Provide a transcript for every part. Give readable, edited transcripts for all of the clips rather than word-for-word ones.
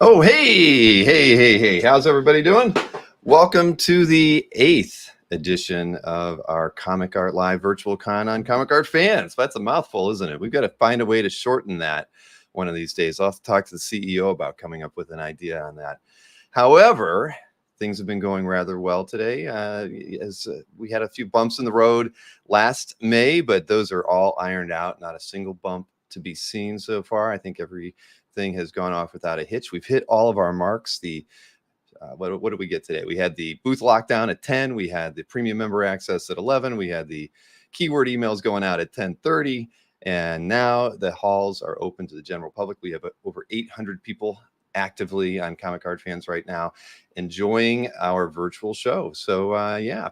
Oh, hey, how's everybody doing? Welcome to the 8th edition of our Comic Art Live Virtual Con on Comic Art Fans. That's a mouthful, isn't it? We've got to find a way to shorten that one of these days. I'll have to talk to the CEO about coming up with an idea on that. However, things have been going rather well today. As we had a few bumps in the road last May, but those are all ironed out. Not a single bump to be seen so far. I think everything has gone off without a hitch. We've hit all of our marks. What did we get today? We had the booth lockdown at 10. We had the premium member access at 11. We had the keyword emails going out at 10:30. And now the halls are open to the general public. We have over 800 people actively on Comic Art Fans right now enjoying our virtual show. So yeah,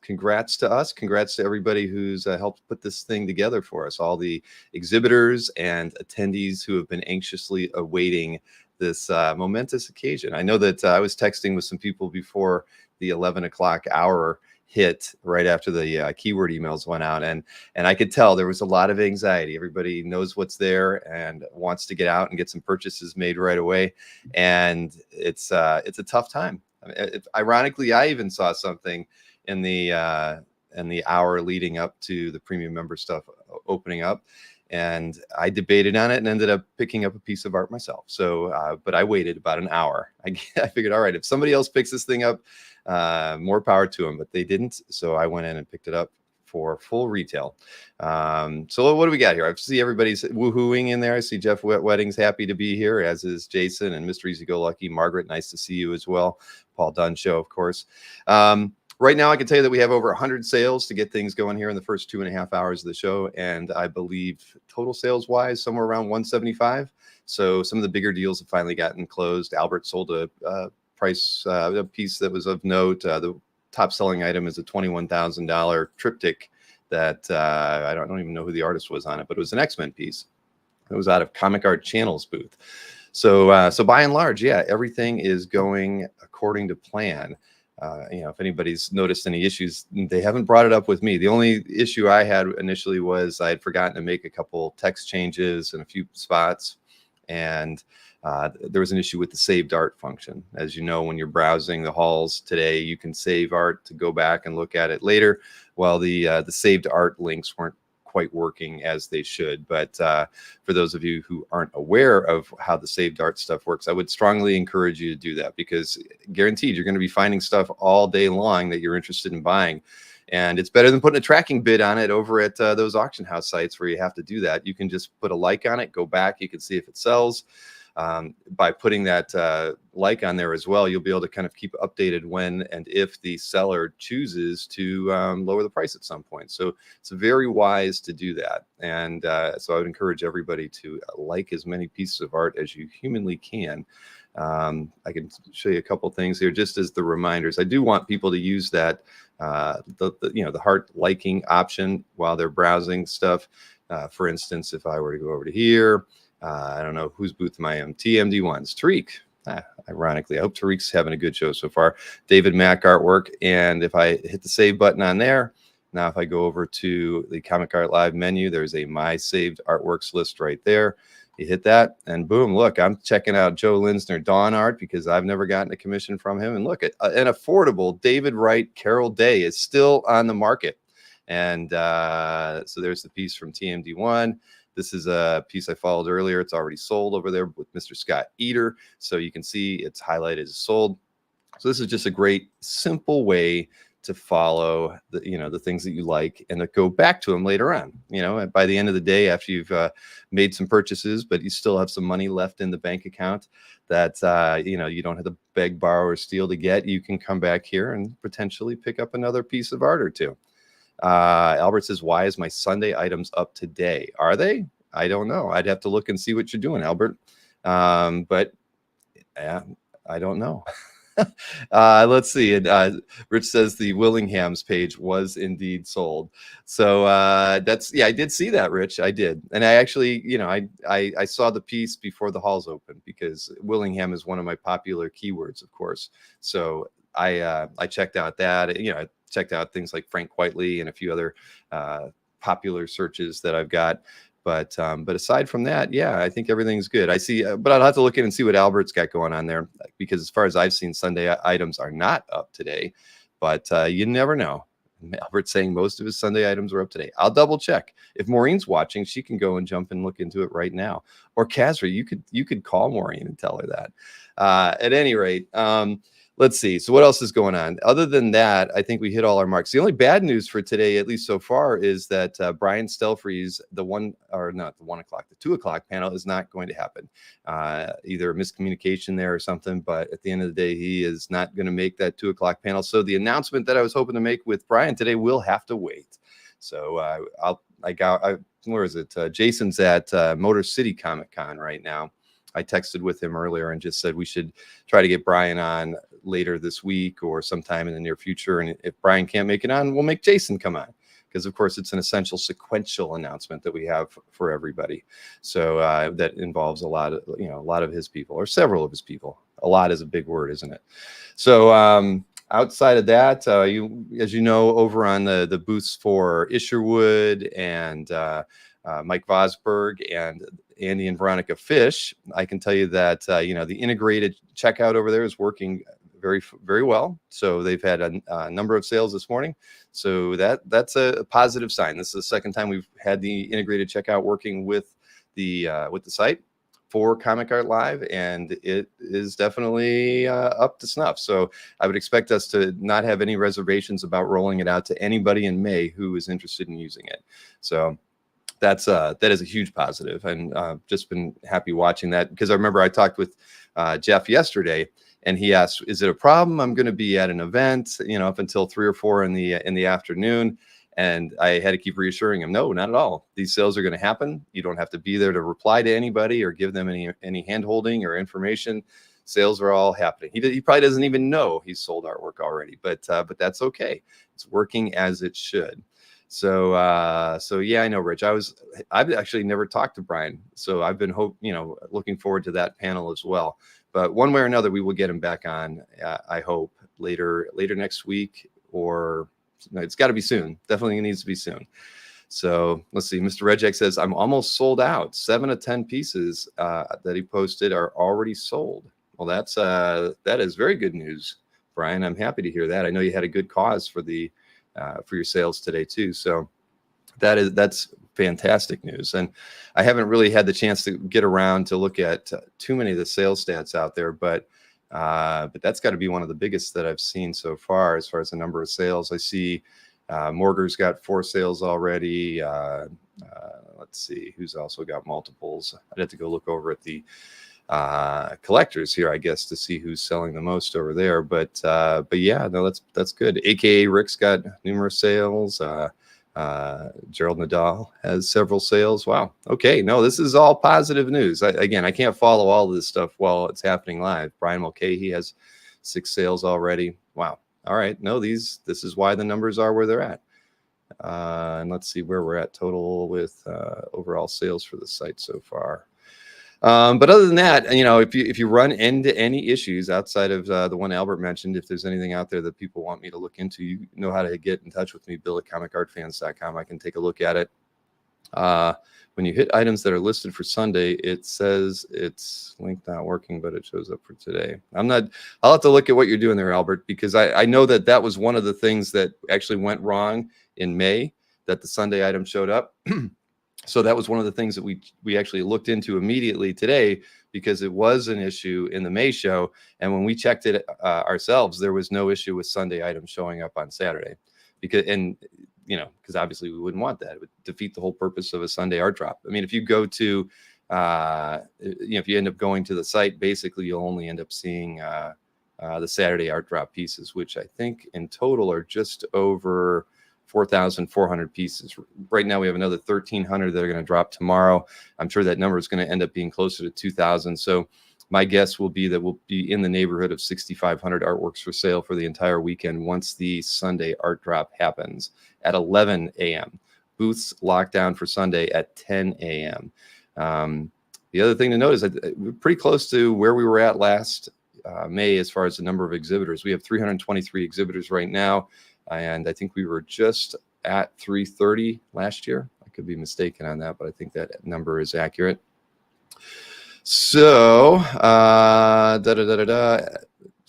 congrats to us. Congrats to everybody who's helped put this thing together for us. All the exhibitors and attendees who have been anxiously awaiting this momentous occasion. I know that I was texting with some people before the 11 o'clock hour hit, right after the keyword emails went out, and I could tell there was a lot of anxiety. Everybody knows what's there and wants to get out and get some purchases made right away, and it's a tough time. I mean, ironically, I even saw something in the hour leading up to the premium member stuff opening up, and I debated on it and ended up picking up a piece of art myself. So but I waited about an hour. I figured, all right, if somebody else picks this thing up, more power to them, but they didn't. So I went in and picked it up for full retail. So what do we got here? I see everybody's woohooing in there. I see Jeff Wedding's happy to be here, as is Jason and Mr. Easy Go Lucky. Margaret, nice to see you as well. Paul Dunn Show, of course. Right now, I can tell you that we have over 100 sales to get things going here in the first 2.5 hours of the show. And I believe total sales wise, somewhere around 175. So some of the bigger deals have finally gotten closed. Albert sold a piece that was of note. The top selling item is a $21,000 triptych that I don't even know who the artist was on it, but it was an X-Men piece. It was out of Comic Art Channel's booth. So by and large, yeah, everything is going according to plan. If anybody's noticed any issues, they haven't brought it up with me. The only issue I had initially was I had forgotten to make a couple text changes in a few spots. And there was an issue with the saved art function. As you know, when you're browsing the halls today, you can save art to go back and look at it later. Well, the saved art links weren't quite working as they should. But for those of you who aren't aware of how the saved art stuff works, I would strongly encourage you to do that, because guaranteed you're going to be finding stuff all day long that you're interested in buying. And it's better than putting a tracking bid on it over at those auction house sites where you have to do that. You can just put a like on it, go back, you can see if it sells. By putting that like on there as well, you'll be able to kind of keep updated when and if the seller chooses to lower the price at some point. So it's very wise to do that. And so I would encourage everybody to like as many pieces of art as you humanly can. I can show you a couple things here just as the reminders. I do want people to use that the heart liking option while they're browsing stuff. For instance, if I were to go over to here, I don't know whose booth am I in. TMD1's Tariq. Ironically, I hope Tariq's having a good show so far. David Mack artwork. And if I hit the save button on there, now if I go over to the Comic Art Live menu, there's a My Saved Artworks list right there. You hit that and boom, look, I'm checking out Joe Linsner Dawn art because I've never gotten a commission from him. And look, at an affordable David Wright Carol Day is still on the market. And so there's the piece from TMD1. This is a piece I followed earlier. It's already sold over there with Mr. Scott Eater. So you can see it's highlighted as sold. So this is just a great, simple way to follow the things that you like and to go back to them later on. And by the end of the day, after you've made some purchases, but you still have some money left in the bank account that you don't have to beg, borrow, or steal to get, you can come back here and potentially pick up another piece of art or two. Albert says, why is my Sunday items up today? Are they? I don't know. I'd have to look and see what you're doing, Albert. But yeah, I don't know. Let's see. And Rich says the Willingham's page was indeed sold. So that's, yeah, I did see that, Rich. I did. And I actually, I saw the piece before the halls opened because Willingham is one of my popular keywords, of course. So I checked out that, I checked out things like Frank Quitely and a few other popular searches that I've got. But aside from that, yeah, I think everything's good. I see, but I'll have to look in and see what Albert's got going on there, because as far as I've seen, Sunday items are not up today. But you never know. Albert's saying most of his Sunday items are up today. I'll double check. If Maureen's watching, she can go and jump and look into it right now. Or Kazra, you could call Maureen and tell her that. At any rate, let's see. So what else is going on? Other than that, I think we hit all our marks. The only bad news for today, at least so far, is that Brian Stelfree's the 2 o'clock panel is not going to happen. Either a miscommunication there or something, but at the end of the day, he is not going to make that 2 o'clock panel. So the announcement that I was hoping to make with Brian today will have to wait. So where is it? Jason's at Motor City Comic Con right now. I texted with him earlier and just said we should try to get Brian on later this week or sometime in the near future. And if Brian can't make it on, we'll make Jason come on, because of course it's an essential sequential announcement that we have for everybody. So that involves a lot of his people, or several of his people. A lot is a big word, isn't it? So outside of that, as you know, over on the booths for Isherwood and Mike Vosberg and Andy and Veronica Fish, I can tell you that the integrated checkout over there is working very, very well. So they've had a number of sales this morning. So that's a positive sign. This is the second time we've had the integrated checkout working with the site for Comic Art Live, and it is definitely up to snuff. So I would expect us to not have any reservations about rolling it out to anybody in May who is interested in using it. So that is a huge positive, and just been happy watching that, because I remember I talked with Jeff yesterday, and he asked, "Is it a problem? I'm going to be at an event, up until 3 or 4 in the afternoon." And I had to keep reassuring him, no, not at all. These sales are going to happen. You don't have to be there to reply to anybody or give them any hand holding or information. Sales are all happening. He probably doesn't even know he's sold artwork already, but that's okay. It's working as it should. So yeah, I know, Rich. I've actually never talked to Brian, so I've been looking forward to that panel as well. But one way or another, we will get him back on. I hope later next week, or it's got to be soon. Definitely needs to be soon. So let's see. Mr. Rejek says, I'm almost sold out. 7 of 10 pieces that he posted are already sold. Well, that is very good news, Brian. I'm happy to hear that. I know you had a good cause for your sales today too. So that's fantastic news. And I haven't really had the chance to get around to look at too many of the sales stats out there, but that's got to be one of the biggest that I've seen so far as far as the number of sales. I see Morgar's got 4 sales already. Let's see who's also got multiples. I'd have to go look over at the collectors here, I guess, to see who's selling the most over there. But yeah, no, that's good. AKA Rick's got numerous sales. Gerald Nadal has several sales. Wow. Okay. No, this is all positive news. I can't follow all of this stuff while it's happening live. Brian Mulcahy has 6 sales already. Wow. All right. No, this is why the numbers are where they're at. And let's see where we're at total with overall sales for the site so far. But other than that, if you run into any issues outside of the one Albert mentioned, if there's anything out there that people want me to look into, you know how to get in touch with me, bill@comicartfans.com. I can take a look at it. When you hit items that are listed for Sunday, it says it's link not working, but it shows up for today. I'll have to look at what you're doing there, Albert, because I know that was one of the things that actually went wrong in May, that the Sunday item showed up. So that was one of the things that we actually looked into immediately today, because it was an issue in the May show. And when we checked it ourselves, there was no issue with Sunday items showing up on Saturday, because obviously we wouldn't want that. It would defeat the whole purpose of a Sunday art drop. I mean, if you go to, if you end up going to the site, basically you'll only end up seeing the Saturday art drop pieces, which I think in total are just over 4,400 pieces. Right now we have another 1,300 that are going to drop tomorrow. I'm sure that number is going to end up being closer to 2,000. So my guess will be that we'll be in the neighborhood of 6,500 artworks for sale for the entire weekend once the Sunday art drop happens at 11 a.m. Booths locked down for Sunday at 10 a.m. The other thing to note is that we're pretty close to where we were at last May as far as the number of exhibitors. We have 323 exhibitors right now. And I think we were just at 330 last year. I could be mistaken on that, but I think that number is accurate. So,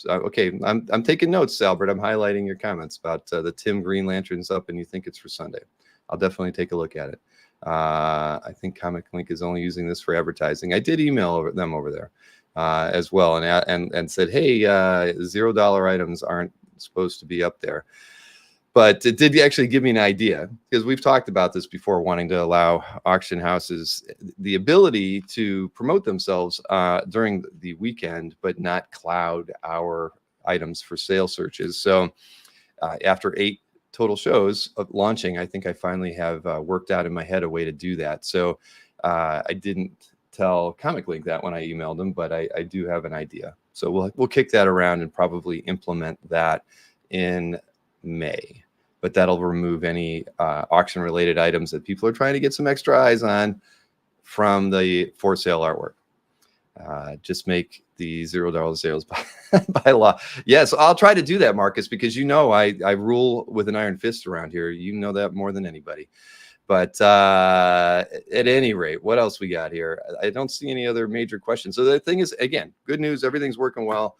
okay, I'm taking notes, Albert. I'm highlighting your comments about the Tim Green Lanterns up, and you think it's for Sunday. I'll definitely take a look at it. I think Comic Link is only using this for advertising. I did email them over there as well, and said, hey, $0 items aren't supposed to be up there. But it did actually give me an idea, because we've talked about this before, wanting to allow auction houses the ability to promote themselves during the weekend, but not cloud our items for sale searches. So after 8 total shows of launching, I think I finally have worked out in my head a way to do that. So I didn't tell Comic Link that when I emailed them, but I do have an idea. So we'll kick that around and probably implement that in May, but that'll remove any auction related items that people are trying to get some extra eyes on from the for sale artwork. Just make the $0 sales by law. Yes, I'll try to do that, Marcus, because I rule with an iron fist around here. You know that more than anybody. But at any rate, what else we got here? I don't see any other major questions. So the thing is, again, good news, everything's working well.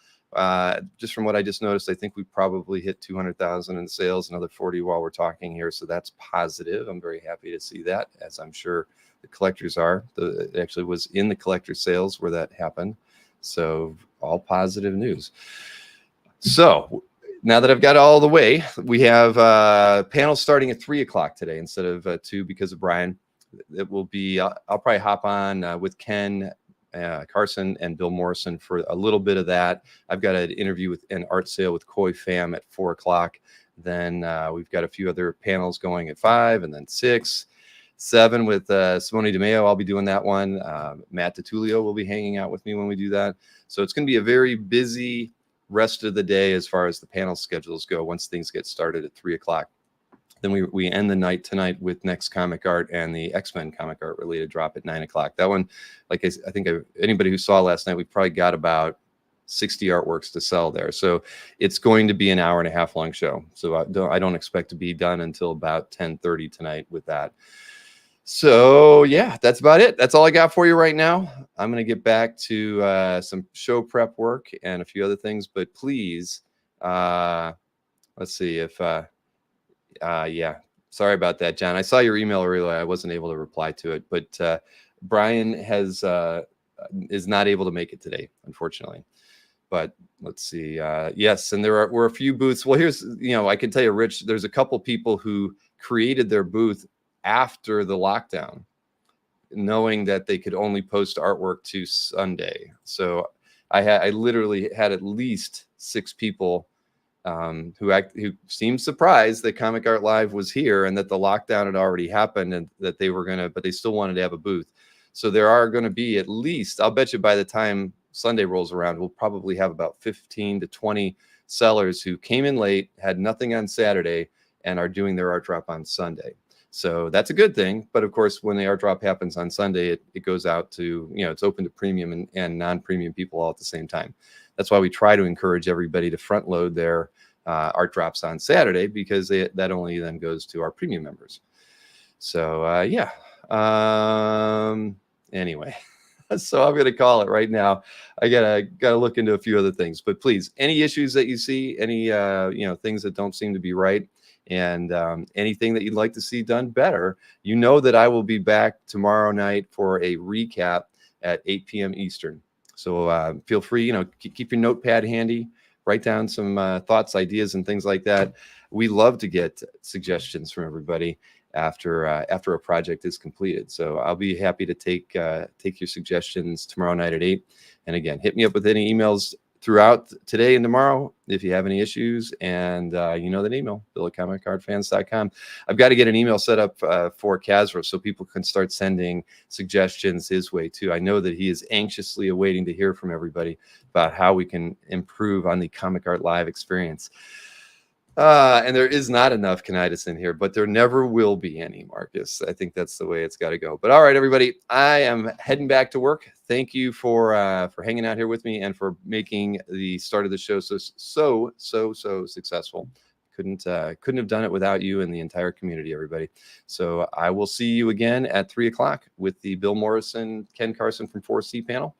Just from what I just noticed, I think we probably hit 200,000 in sales, another 40 while we're talking here. So that's positive. I'm very happy to see that, as I'm sure the collectors are. It actually was in the collector sales where that happened. So all positive news. So now that I've got all the way, we have panels starting at 3 o'clock today instead of 2 because of Brian. It will be, I'll probably hop on with Ken Carson and Bill Morrison for a little bit of that. I've got an interview with an art sale with Koi Pham at 4 o'clock. Then we've got a few other panels going at 5, and then 6, 7 with Simone DeMeo. I'll be doing that one. Matt DiTullio will be hanging out with me when we do that. So it's going to be a very busy rest of the day as far as the panel schedules go once things get started at 3 o'clock. Then we end the night tonight with Next Comic Art and the X-Men comic art related drop at 9 o'clock. That one, like I think anybody who saw last night, we probably got about 60 artworks to sell there. So it's going to be an hour-and-a-half long show. So I don't expect to be done until about 10:30 tonight with that. So yeah, that's about it. That's all I got for you right now. I'm going to get back to some show prep work and a few other things, but please, let's see if, yeah, sorry about that, John. I saw your email earlier. I wasn't able to reply to it, but Brian is not able to make it today, unfortunately. But let's see. Yes, and were a few booths. Well, here's, I can tell you, Rich, there's a couple people who created their booth after the lockdown, knowing that they could only post artwork to Sunday. So I literally had at least 6 people who seemed surprised that Comic Art Live was here and that the lockdown had already happened and that they were but they still wanted to have a booth. So there are going to be at least, I'll bet you by the time Sunday rolls around, we'll probably have about 15 to 20 sellers who came in late, had nothing on Saturday, and are doing their art drop on Sunday. So that's a good thing. But of course, when the art drop happens on Sunday, it goes out to, it's open to premium and non-premium people all at the same time. That's why we try to encourage everybody to front load their art drops on Saturday, because that only then goes to our premium members. So yeah. Anyway, so I'm going to call it right now. I gotta look into a few other things, but please, any issues that you see, any things that don't seem to be right, and anything that you'd like to see done better, that I will be back tomorrow night for a recap at 8 p.m. Eastern. So feel free, keep your notepad handy, write down some thoughts, ideas, and things like that. We love to get suggestions from everybody after a project is completed. So I'll be happy to take your suggestions tomorrow night at 8. And again, hit me up with any emails throughout today and tomorrow if you have any issues. And that email, bill@comicartfans.com. I've got to get an email set up for Kazro so people can start sending suggestions his way too. I know that he is anxiously awaiting to hear from everybody about how we can improve on the Comic Art Live experience. And there is not enough Canitas in here, but there never will be any, Marcus. I think that's the way it's got to go. But all right, everybody, I am heading back to work. Thank you for hanging out here with me and for making the start of the show so successful. Couldn't have done it without you and the entire community, everybody. So I will see you again at 3 o'clock with the Bill Morrison, Ken Carson from 4C panel.